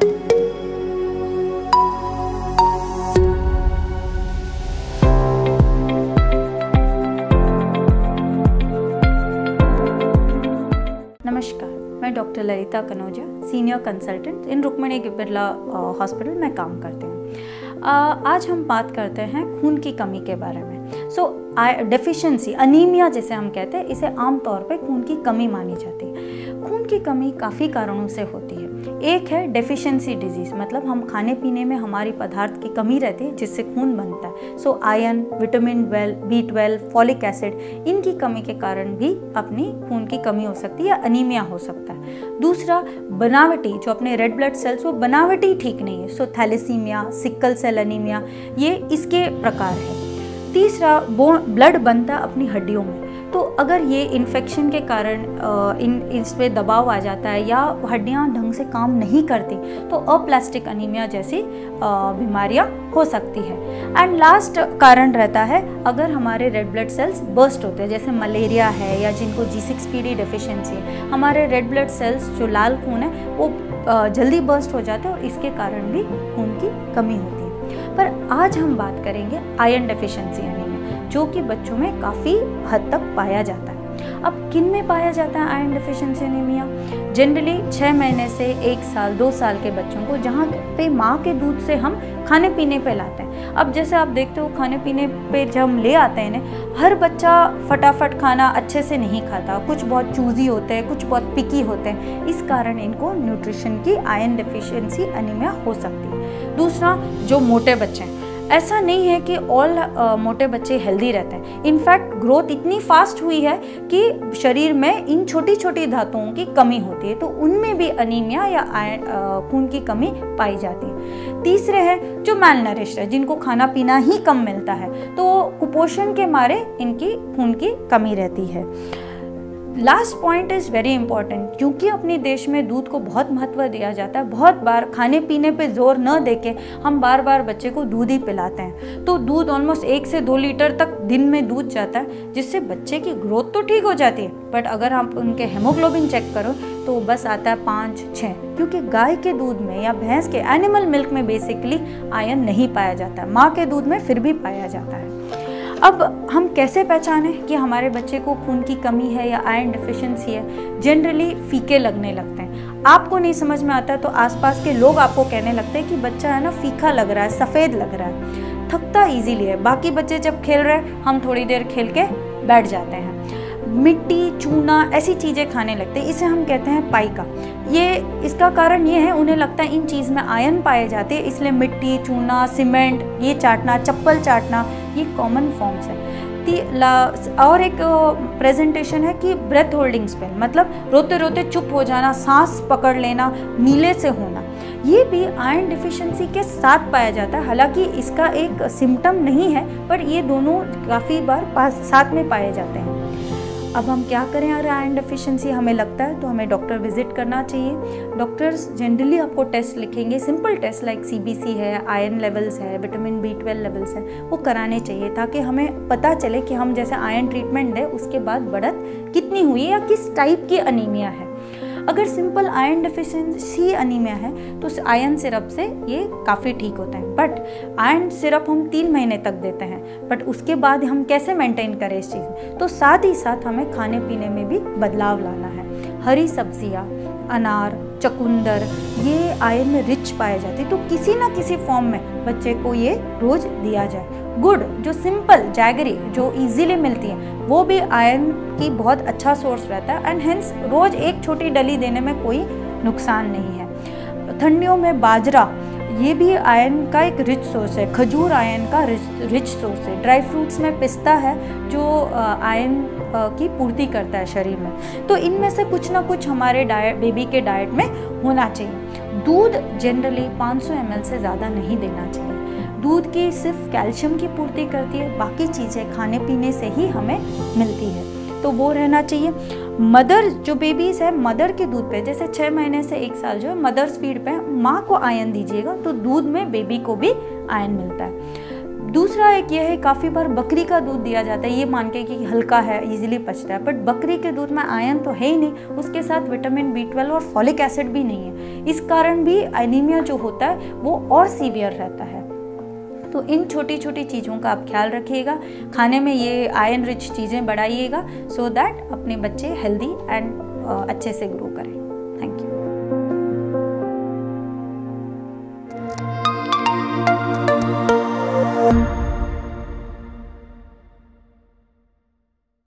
नमस्कार, मैं doctor Lalita Kanaujia, senior consultant in Rukmini Birla hospital में काम करती हूँ। आज हम बात करते हैं खून की कमी के बारे में। डेफिशिएंसी, अनीमिया जिसे हम कहते हैं, इसे आमतौर पे खून की कमी मानी जाती है। खून की कमी काफ़ी कारणों से होती है। एक है डेफिशिएंसी डिजीज़, मतलब हम खाने पीने में हमारी पदार्थ की कमी रहती है जिससे खून बनता है। Iron, vitamin B12, folic acid, इनकी कमी के कारण भी अपनी खून की कमी हो सकती है या अनीमिया हो सकता है। दूसरा, बनावटी जो अपने रेड ब्लड सेल्स, वो बनावटी ठीक नहीं है। थैलेसीमिया, सिकल सेल एनीमिया, ये इसके प्रकार है। तीसरा, ब्लड बनता अपनी हड्डियों में, तो अगर ये इन्फेक्शन के कारण इस पे दबाव आ जाता है या हड्डियां ढंग से काम नहीं करती, तो अप्लास्टिक अनीमिया जैसी बीमारियां हो सकती है। एंड लास्ट कारण रहता है, अगर हमारे रेड ब्लड सेल्स बर्स्ट होते हैं, जैसे मलेरिया है या जिनको G6PD डेफिशिएंसी है, हमारे रेड ब्लड सेल्स जो लाल खून है वो जल्दी बर्स्ट हो जाते हैं और इसके कारण भी खून की कमी होती है। पर आज हम बात करेंगे आयरन डेफिशिएंसी एनीमिया, जो कि बच्चों में काफ़ी हद तक पाया जाता है। अब किन में पाया जाता है आयरन डेफिशिएंसी एनीमिया? जनरली 6 महीने से 1 साल 2 साल के बच्चों को, जहाँ पे माँ के दूध से हम खाने पीने पे लाते हैं। अब जैसे आप देखते हो, खाने पीने पे जब हम ले आते हैं ना, हर बच्चा फटाफट खाना अच्छे से नहीं खाता, कुछ बहुत चूजी होते हैं, कुछ बहुत पिकी होते हैं। इस कारण इनको न्यूट्रिशन की आयरन डेफिशिएंसी एनीमिया हो सकती है। दूसरा, जो मोटे बच्चे हैं, ऐसा नहीं है कि ऑल मोटे बच्चे हेल्दी रहते हैं। इनफैक्ट ग्रोथ इतनी फास्ट हुई है कि शरीर में इन छोटी छोटी धातुओं की कमी होती है, तो उनमें भी अनीमिया या खून की कमी पाई जाती है। तीसरे हैं जो मैलनरिश्ड है, जिनको खाना पीना ही कम मिलता है, तो कुपोषण के मारे इनकी खून की कमी रहती है। Last point is very important, क्योंकि अपने देश में दूध को बहुत महत्व दिया जाता है। बहुत बार खाने पीने पे जोर न देके हम बार बार बच्चे को दूध ही पिलाते हैं, तो दूध ऑलमोस्ट 1 से 2 लीटर तक दिन में दूध जाता है, जिससे बच्चे की ग्रोथ तो ठीक हो जाती है, बट अगर आप उनके हेमोग्लोबिन चेक करो तो बस आता है 5-6, क्योंकि गाय के दूध में या भैंस के एनिमल मिल्क में बेसिकली आयरन नहीं पाया जाता है। माँ के दूध में फिर भी पाया जाता है। अब हम कैसे पहचानें कि हमारे बच्चे को खून की कमी है या आयरन डेफिशिएंसी है? जनरली फीके लगने लगते हैं। आपको नहीं समझ में आता है तो आसपास के लोग आपको कहने लगते हैं कि बच्चा है ना फीका लग रहा है, सफ़ेद लग रहा है, थकता इजीली है। बाकी बच्चे जब खेल रहे हैं, हम थोड़ी देर खेल के बैठ जाते हैं। मिट्टी, चूना, ऐसी चीज़ें खाने लगते हैं, इसे हम कहते हैं पाइका। इसका कारण ये है, उन्हें लगता है इन चीज़ में आयरन पाए जाते हैं, इसलिए मिट्टी, चूना, सीमेंट, ये चाटना, चप्पल चाटना, ये कॉमन फॉर्म्स है। और एक प्रेजेंटेशन है कि ब्रेथ होल्डिंग स्पेल, मतलब रोते रोते चुप हो जाना, सांस पकड़ लेना, नीले से होना, ये भी आयरन डिफिशिएंसी के साथ पाया जाता है। हालांकि इसका एक सिम्टम नहीं है, पर ये दोनों काफ़ी बार साथ में पाए जाते हैं। अब हम क्या करें अगर आयरन डेफिशिएंसी हमें लगता है, तो हमें डॉक्टर विजिट करना चाहिए। डॉक्टर्स जनरली आपको टेस्ट लिखेंगे, सिंपल टेस्ट लाइक CBC है, आयरन लेवल्स है, विटामिन B12 लेवल्स है, वो कराने चाहिए, ताकि हमें पता चले कि हम जैसे आयरन ट्रीटमेंट दें उसके बाद बढ़त कितनी हुई है या किस टाइप की अनीमिया है। अगर सिंपल आयरन डेफिशिएंसी अनीमिया है तो आयरन सिरप से ये काफ़ी ठीक होता है, बट आयरन सिरप हम 3 महीने तक देते हैं, बट उसके बाद हम कैसे मेंटेन करें इस चीज़? तो साथ ही साथ हमें खाने पीने में भी बदलाव लाना है। हरी सब्जियाँ, अनार, चकुंदर, ये आयरन में रिच पाए जाते हैं, तो किसी ना किसी फॉर्म में बच्चे को ये रोज दिया जाए। गुड़, जो सिंपल जैगरी जो इजीली मिलती है, वो भी आयरन की बहुत अच्छा सोर्स रहता है, एंड हेंस रोज एक छोटी डली देने में कोई नुकसान नहीं है। ठंडियों में बाजरा, ये भी आयरन का एक रिच सोर्स है। खजूर आयरन का रिच सोर्स है। ड्राई फ्रूट्स में पिस्ता है जो आयरन की पूर्ति करता है शरीर में। तो इनमें से कुछ ना कुछ हमारे बेबी के डाइट में होना चाहिए। दूध जनरली 500 ml से ज़्यादा नहीं देना चाहिए। दूध की सिर्फ कैल्शियम की पूर्ति करती है, बाकी चीज़ें खाने पीने से ही हमें मिलती है, तो वो रहना चाहिए। मदर जो बेबीज़ है, मदर के दूध पे जैसे 6 महीने से 1 साल जो है मदर्स फीड पे माँ को आयरन दीजिएगा, तो दूध में बेबी को भी आयरन मिलता है। दूसरा एक ये है, काफ़ी बार बकरी का दूध दिया जाता है ये मान के कि हल्का है, इजीली पचता है, बट बकरी के दूध में आयरन तो है ही नहीं, उसके साथ विटामिन B12 और फॉलिक एसिड भी नहीं है। इस कारण भी एनीमिया जो होता है वो और सीवियर रहता है। तो इन छोटी छोटी चीज़ों का आप ख्याल रखिएगा, खाने में ये आयरन रिच चीज़ें बढ़ाइएगा, सो दैट अपने बच्चे हेल्दी एंड अच्छे से ग्रो करें। Thank you.